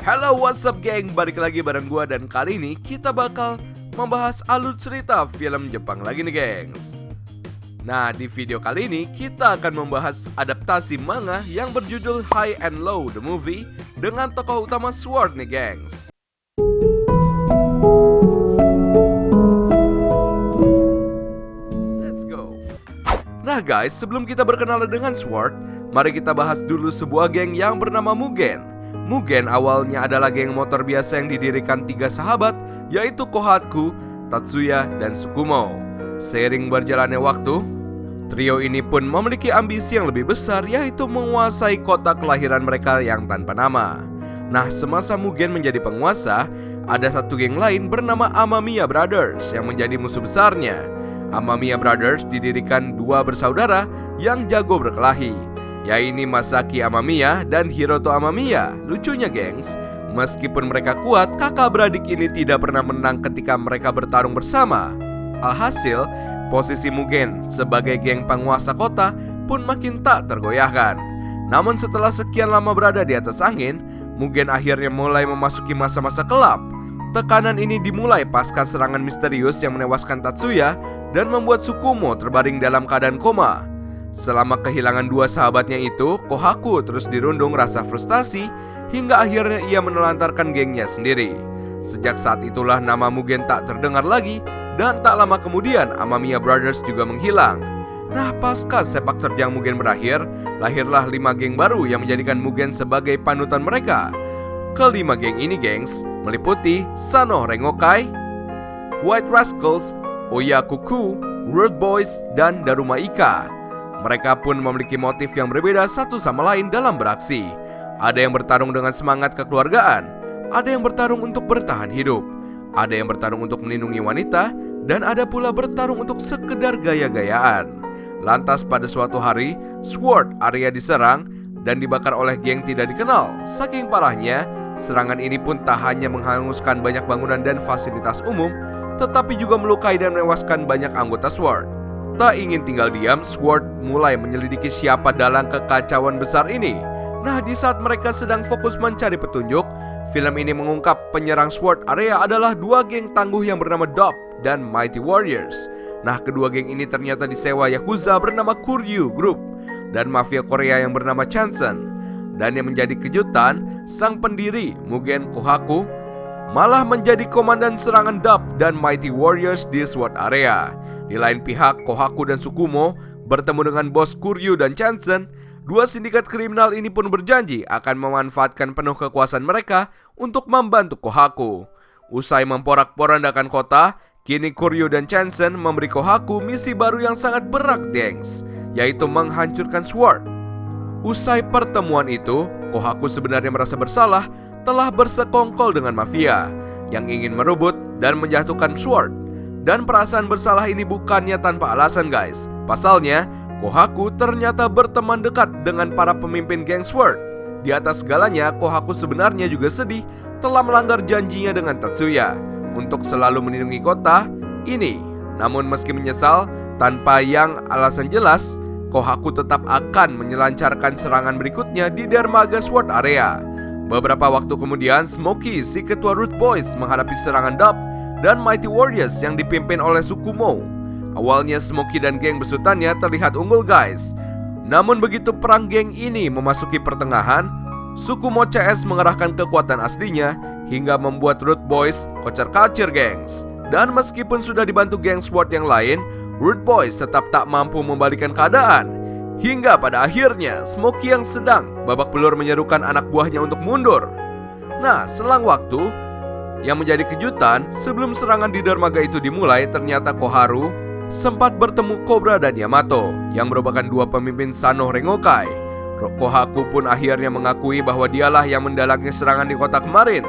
Hello, what's up geng? Balik lagi bareng gua dan kali ini kita bakal membahas alur cerita film Jepang lagi nih gengs. Nah, di video kali ini kita akan membahas adaptasi manga yang berjudul High and Low The Movie dengan tokoh utama Sword nih gengs. Let's go. Nah guys, sebelum kita berkenalan dengan Sword, mari kita bahas dulu sebuah geng yang bernama Mugen. Mugen awalnya adalah geng motor biasa yang didirikan 3 sahabat, yaitu Kohaku, Tatsuya, dan Tsukumo. Seiring berjalannya waktu, trio ini pun memiliki ambisi yang lebih besar, yaitu menguasai kota kelahiran mereka yang tanpa nama. Nah, semasa Mugen menjadi penguasa, ada satu geng lain bernama Amamiya Brothers yang menjadi musuh besarnya. Amamiya Brothers didirikan 2 bersaudara yang jago berkelahi, yaitu Masaki Amamiya dan Hiroto Amamiya. Lucunya gengs, meskipun mereka kuat, kakak beradik ini tidak pernah menang ketika mereka bertarung bersama. Alhasil, posisi Mugen sebagai geng penguasa kota pun makin tak tergoyahkan. Namun setelah sekian lama berada di atas angin, Mugen akhirnya mulai memasuki masa-masa kelam. Tekanan ini dimulai pasca serangan misterius yang menewaskan Tatsuya dan membuat Tsukumo terbaring dalam keadaan koma. Selama kehilangan 2 sahabatnya itu, Kohaku terus dirundung rasa frustasi hingga akhirnya ia menelantarkan gengnya sendiri. Sejak saat itulah nama Mugen tak terdengar lagi, dan tak lama kemudian Amamiya Brothers juga menghilang. Nah, pasca sepak terjang Mugen berakhir, lahirlah 5 geng baru yang menjadikan Mugen sebagai panutan mereka. Kelima geng ini gengs meliputi Sano Rengokai, White Rascals, Oyakuku, Rude Boys, dan Daruma Ika. Mereka pun memiliki motif yang berbeda satu sama lain dalam beraksi. Ada yang bertarung dengan semangat kekeluargaan, ada yang bertarung untuk bertahan hidup, ada yang bertarung untuk melindungi wanita, dan ada pula bertarung untuk sekedar gaya-gayaan. Lantas pada suatu hari, Sword area diserang dan dibakar oleh geng tidak dikenal. Saking parahnya, serangan ini pun tak hanya menghanguskan banyak bangunan dan fasilitas umum, tetapi juga melukai dan menewaskan banyak anggota Sword. Tak ingin tinggal diam, Sword mulai menyelidiki siapa dalang kekacauan besar ini. Nah, di saat mereka sedang fokus mencari petunjuk, film ini mengungkap penyerang Sword area adalah 2 geng tangguh yang bernama Dop dan Mighty Warriors. Nah, kedua geng ini ternyata disewa Yakuza bernama Kuryu Group dan mafia Korea yang bernama Chanson. Dan yang menjadi kejutan, sang pendiri Mugen Kohaku malah menjadi komandan serangan Dop dan Mighty Warriors di Sword area. Di lain pihak, Kohaku dan Tsukumo bertemu dengan bos Kuryu dan Chanson. 2 sindikat kriminal ini pun berjanji akan memanfaatkan penuh kekuasaan mereka untuk membantu Kohaku. Usai memporak-porandakan kota, kini Kuryu dan Chanson memberi Kohaku misi baru yang sangat berat gengs, yaitu menghancurkan Sword. Usai pertemuan itu, Kohaku sebenarnya merasa bersalah telah bersekongkol dengan mafia yang ingin merebut dan menjatuhkan Sword. Dan perasaan bersalah ini bukannya tanpa alasan guys. Pasalnya, Kohaku ternyata berteman dekat dengan para pemimpin geng Sword. Di atas segalanya, Kohaku sebenarnya juga sedih telah melanggar janjinya dengan Tatsuya untuk selalu melindungi kota ini. Namun meski menyesal, tanpa yang alasan jelas, Kohaku tetap akan menyelancarkan serangan berikutnya di dermaga Sword area. Beberapa waktu kemudian, Smokey, si ketua Rude Boys, menghadapi serangan Dop dan Mighty Warriors yang dipimpin oleh Tsukumo. Awalnya Smokey dan geng besutannya terlihat unggul guys. Namun begitu perang geng ini memasuki pertengahan, Tsukumo CS mengerahkan kekuatan aslinya hingga membuat Rude Boys kocar-kacir gengs. Dan meskipun sudah dibantu geng Sword yang lain, Rude Boys tetap tak mampu membalikan keadaan. Hingga pada akhirnya Smokey yang sedang babak belur menyerukan anak buahnya untuk mundur. Nah, selang waktu, yang menjadi kejutan, sebelum serangan di dermaga itu dimulai, ternyata Koharu sempat bertemu Cobra dan Yamato yang merupakan 2 pemimpin Sano Rengokai. Kohaku pun akhirnya mengakui bahwa dialah yang mendalangi serangan di kota kemarin.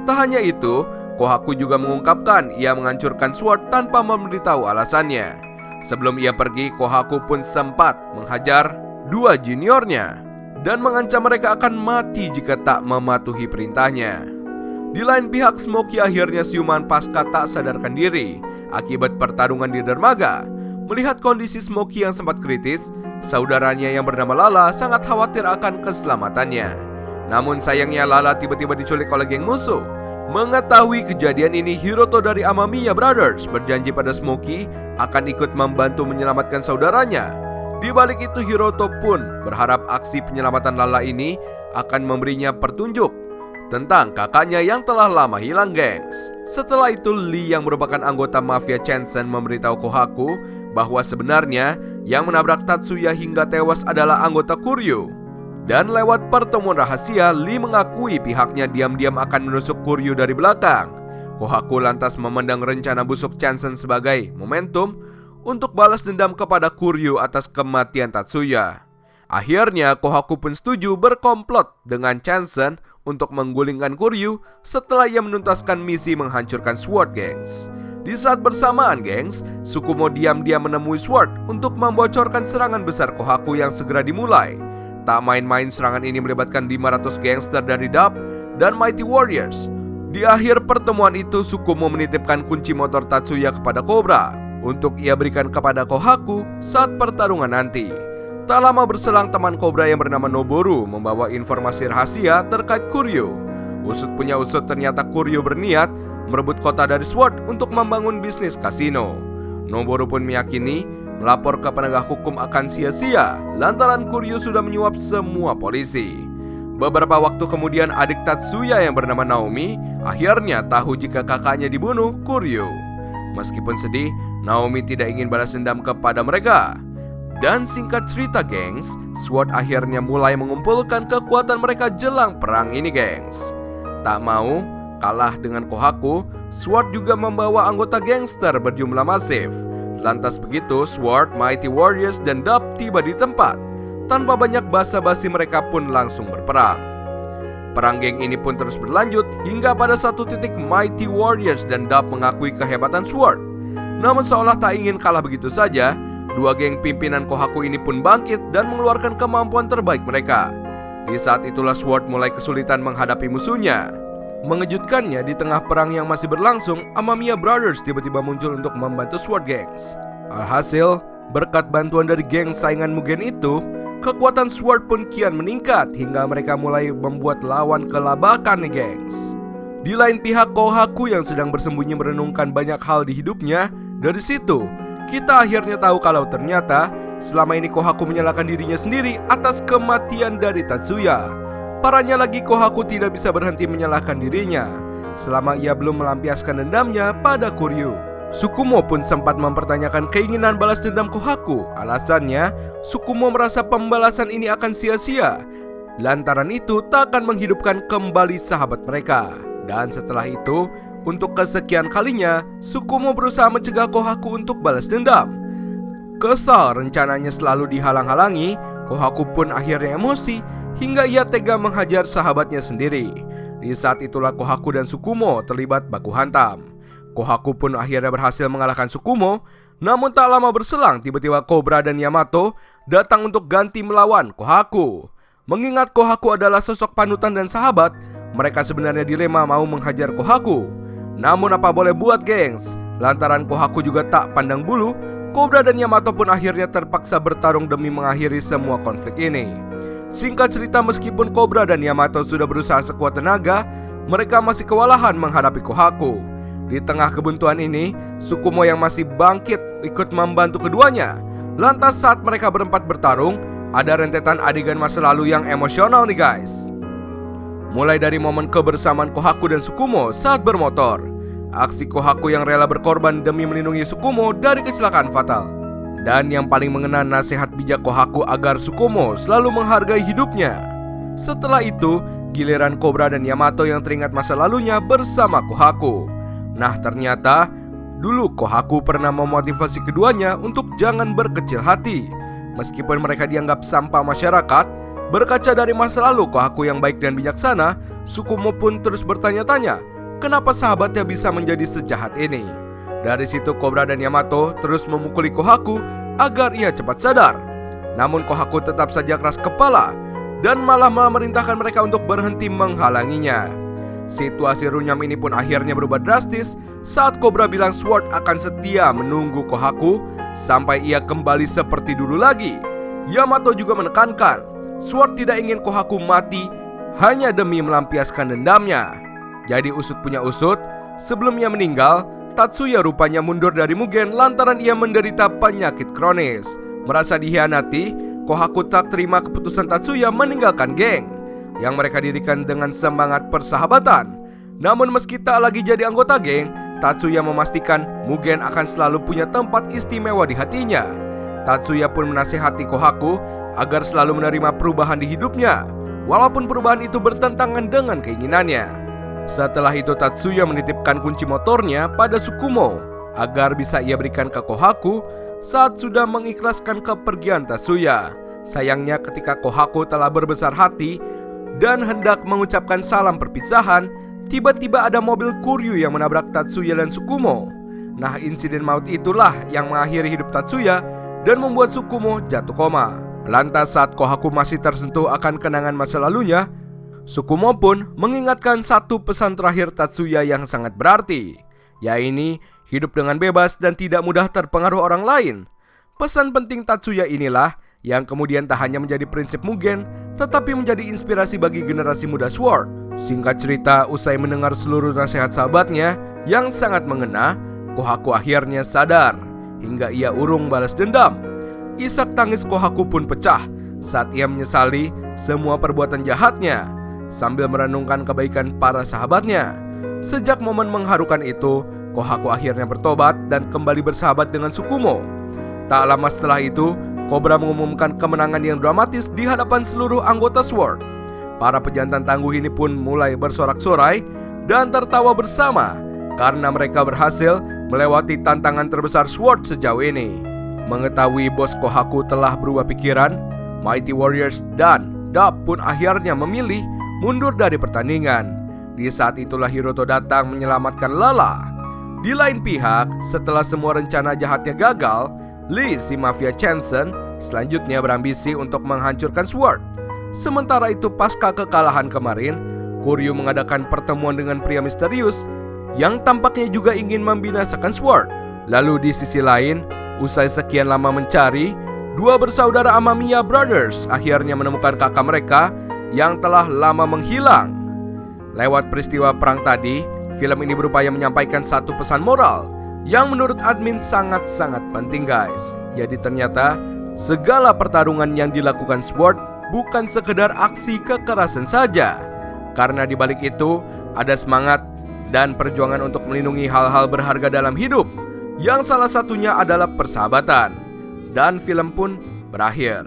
Tak hanya itu, Kohaku juga mengungkapkan ia menghancurkan Sword tanpa memberitahu alasannya. Sebelum ia pergi, Kohaku pun sempat menghajar 2 juniornya dan mengancam mereka akan mati jika tak mematuhi perintahnya. Di lain pihak, Smokey akhirnya siuman pasca tak sadarkan diri akibat pertarungan di dermaga. Melihat kondisi Smokey yang sempat kritis, saudaranya yang bernama Lala sangat khawatir akan keselamatannya. Namun sayangnya Lala tiba-tiba diculik oleh geng musuh. Mengetahui kejadian ini, Hiroto dari Amamiya Brothers berjanji pada Smokey akan ikut membantu menyelamatkan saudaranya. Di balik itu Hiroto pun berharap aksi penyelamatan Lala ini akan memberinya petunjuk tentang kakaknya yang telah lama hilang, gengs. Setelah itu Lee yang merupakan anggota mafia Chansen memberitahu Kohaku bahwa sebenarnya yang menabrak Tatsuya hingga tewas adalah anggota Kuryu. Dan lewat pertemuan rahasia, Lee mengakui pihaknya diam-diam akan menusuk Kuryu dari belakang. Kohaku lantas memandang rencana busuk Chansen sebagai momentum untuk balas dendam kepada Kuryu atas kematian Tatsuya. Akhirnya Kohaku pun setuju berkomplot dengan Chansen untuk menggulingkan Kuryu setelah ia menuntaskan misi menghancurkan Sword, gengs. Di saat bersamaan, gengs, Tsukumo diam-diam menemui Sword untuk membocorkan serangan besar Kohaku yang segera dimulai. Tak main-main, serangan ini melibatkan 500 gangster dari Dub dan Mighty Warriors. Di akhir pertemuan itu, Tsukumo menitipkan kunci motor Tatsuya kepada Cobra untuk ia berikan kepada Kohaku saat pertarungan nanti. Tak lama berselang, teman Cobra yang bernama Noboru membawa informasi rahasia terkait Kuryu. Usut punya usut, ternyata Kuryu berniat merebut kota dari Sword untuk membangun bisnis kasino. Noboru pun meyakini melapor ke penegak hukum akan sia-sia lantaran Kuryu sudah menyuap semua polisi. Beberapa waktu kemudian adik Tatsuya yang bernama Naomi akhirnya tahu jika kakaknya dibunuh Kuryu. Meskipun sedih, Naomi tidak ingin balas dendam kepada mereka. Dan singkat cerita, gengs, Sword akhirnya mulai mengumpulkan kekuatan mereka jelang perang ini, gengs. Tak mau kalah dengan Kohaku, Sword juga membawa anggota gangster berjumlah masif. Lantas begitu, Sword, Mighty Warriors, dan Dub tiba di tempat. Tanpa banyak basa-basi mereka pun langsung berperang. Perang geng ini pun terus berlanjut hingga pada satu titik Mighty Warriors dan Dub mengakui kehebatan Sword. Namun seolah tak ingin kalah begitu saja, dua geng pimpinan Kohaku ini pun bangkit dan mengeluarkan kemampuan terbaik mereka. Di saat itulah Sword mulai kesulitan menghadapi musuhnya. Mengejutkannya, di tengah perang yang masih berlangsung, Amamiya Brothers tiba-tiba muncul untuk membantu Sword, gengs. Alhasil, berkat bantuan dari geng saingan Mugen itu, kekuatan Sword pun kian meningkat hingga mereka mulai membuat lawan kelabakan nih, gengs. Di lain pihak, Kohaku yang sedang bersembunyi merenungkan banyak hal di hidupnya. Dari situ, kita akhirnya tahu kalau ternyata selama ini Kohaku menyalahkan dirinya sendiri atas kematian dari Tatsuya. Parahnya lagi, Kohaku tidak bisa berhenti menyalahkan dirinya selama ia belum melampiaskan dendamnya pada Kuryu. Tsukumo pun sempat mempertanyakan keinginan balas dendam Kohaku. Alasannya, Tsukumo merasa pembalasan ini akan sia-sia. Lantaran itu tak akan menghidupkan kembali sahabat mereka. Dan setelah itu, untuk kesekian kalinya, Tsukumo berusaha mencegah Kohaku untuk balas dendam. Kesal rencananya selalu dihalang-halangi, Kohaku pun akhirnya emosi hingga ia tega menghajar sahabatnya sendiri. Di saat itulah Kohaku dan Tsukumo terlibat baku hantam. Kohaku pun akhirnya berhasil mengalahkan Tsukumo. Namun tak lama berselang, tiba-tiba Cobra dan Yamato datang untuk ganti melawan Kohaku. Mengingat Kohaku adalah sosok panutan dan sahabat, mereka sebenarnya dilema mau menghajar Kohaku. Namun apa boleh buat, gengs, lantaran Kohaku juga tak pandang bulu, Cobra dan Yamato pun akhirnya terpaksa bertarung demi mengakhiri semua konflik ini. Singkat cerita, meskipun Cobra dan Yamato sudah berusaha sekuat tenaga, mereka masih kewalahan menghadapi Kohaku. Di tengah kebuntuan ini, Tsukumo yang masih bangkit ikut membantu keduanya. Lantas saat mereka berempat bertarung, ada rentetan adegan masa lalu yang emosional nih, guys. Mulai dari momen kebersamaan Kohaku dan Tsukumo saat bermotor, aksi Kohaku yang rela berkorban demi melindungi Tsukumo dari kecelakaan fatal, dan yang paling mengena nasihat bijak Kohaku agar Tsukumo selalu menghargai hidupnya. Setelah itu, giliran Cobra dan Yamato yang teringat masa lalunya bersama Kohaku. Nah, ternyata dulu Kohaku pernah memotivasi keduanya untuk jangan berkecil hati. Meskipun mereka dianggap sampah masyarakat, berkaca dari masa lalu Kohaku yang baik dan bijaksana, Tsukumo pun terus bertanya-tanya, kenapa sahabatnya bisa menjadi sejahat ini. Dari situ Cobra dan Yamato terus memukuli Kohaku agar ia cepat sadar. Namun Kohaku tetap saja keras kepala dan malah memerintahkan mereka untuk berhenti menghalanginya. Situasi runyam ini pun akhirnya berubah drastis saat Cobra bilang Sword akan setia menunggu Kohaku sampai ia kembali seperti dulu lagi. Yamato juga menekankan Sword tidak ingin Kohaku mati hanya demi melampiaskan dendamnya. Jadi usut punya usut, sebelum ia meninggal, Tatsuya rupanya mundur dari Mugen lantaran ia menderita penyakit kronis. Merasa dikhianati, Kohaku tak terima keputusan Tatsuya meninggalkan geng yang mereka dirikan dengan semangat persahabatan. Namun meski tak lagi jadi anggota geng, Tatsuya memastikan Mugen akan selalu punya tempat istimewa di hatinya. Tatsuya pun menasihati Kohaku agar selalu menerima perubahan di hidupnya, walaupun perubahan itu bertentangan dengan keinginannya. Setelah itu Tatsuya menitipkan kunci motornya pada Tsukumo agar bisa ia berikan ke Kohaku saat sudah mengikhlaskan kepergian Tatsuya. Sayangnya ketika Kohaku telah berbesar hati dan hendak mengucapkan salam perpisahan, tiba-tiba ada mobil Kuryu yang menabrak Tatsuya dan Tsukumo. Nah, insiden maut itulah yang mengakhiri hidup Tatsuya dan membuat Tsukumo jatuh koma. Lantas saat Kohaku masih tersentuh akan kenangan masa lalunya, Tsukumo pun mengingatkan satu pesan terakhir Tatsuya yang sangat berarti, yaitu hidup dengan bebas dan tidak mudah terpengaruh orang lain. Pesan penting Tatsuya inilah yang kemudian tak hanya menjadi prinsip Mugen, tetapi menjadi inspirasi bagi generasi muda Sword. Singkat cerita, usai mendengar seluruh nasihat sahabatnya yang sangat mengena, Kohaku akhirnya sadar hingga ia urung balas dendam. Isak tangis Kohaku pun pecah saat ia menyesali semua perbuatan jahatnya sambil merenungkan kebaikan para sahabatnya. Sejak momen mengharukan itu, Kohaku akhirnya bertobat dan kembali bersahabat dengan Tsukumo. Tak lama setelah itu, Cobra mengumumkan kemenangan yang dramatis di hadapan seluruh anggota SWORD. Para pejantan tangguh ini pun mulai bersorak-sorai dan tertawa bersama karena mereka berhasil melewati tantangan terbesar SWORD sejauh ini. Mengetahui bos Kohaku telah berubah pikiran, Mighty Warriors dan Dub pun akhirnya memilih mundur dari pertandingan. Di saat itulah Hiroto datang menyelamatkan Lala. Di lain pihak, setelah semua rencana jahatnya gagal, Lee si mafia Chanson selanjutnya berambisi untuk menghancurkan SWORD. Sementara itu pasca kekalahan kemarin, Kuryu mengadakan pertemuan dengan pria misterius yang tampaknya juga ingin membinasakan SWORD. Lalu di sisi lain, usai sekian lama mencari, dua bersaudara Amamiya Brothers akhirnya menemukan kakak mereka yang telah lama menghilang. Lewat peristiwa perang tadi, film ini berupaya menyampaikan satu pesan moral yang menurut admin sangat-sangat penting guys. Jadi ternyata segala pertarungan yang dilakukan SWORD bukan sekedar aksi kekerasan saja, karena di balik itu ada semangat dan perjuangan untuk melindungi hal-hal berharga dalam hidup, yang salah satunya adalah persahabatan. Dan film pun berakhir.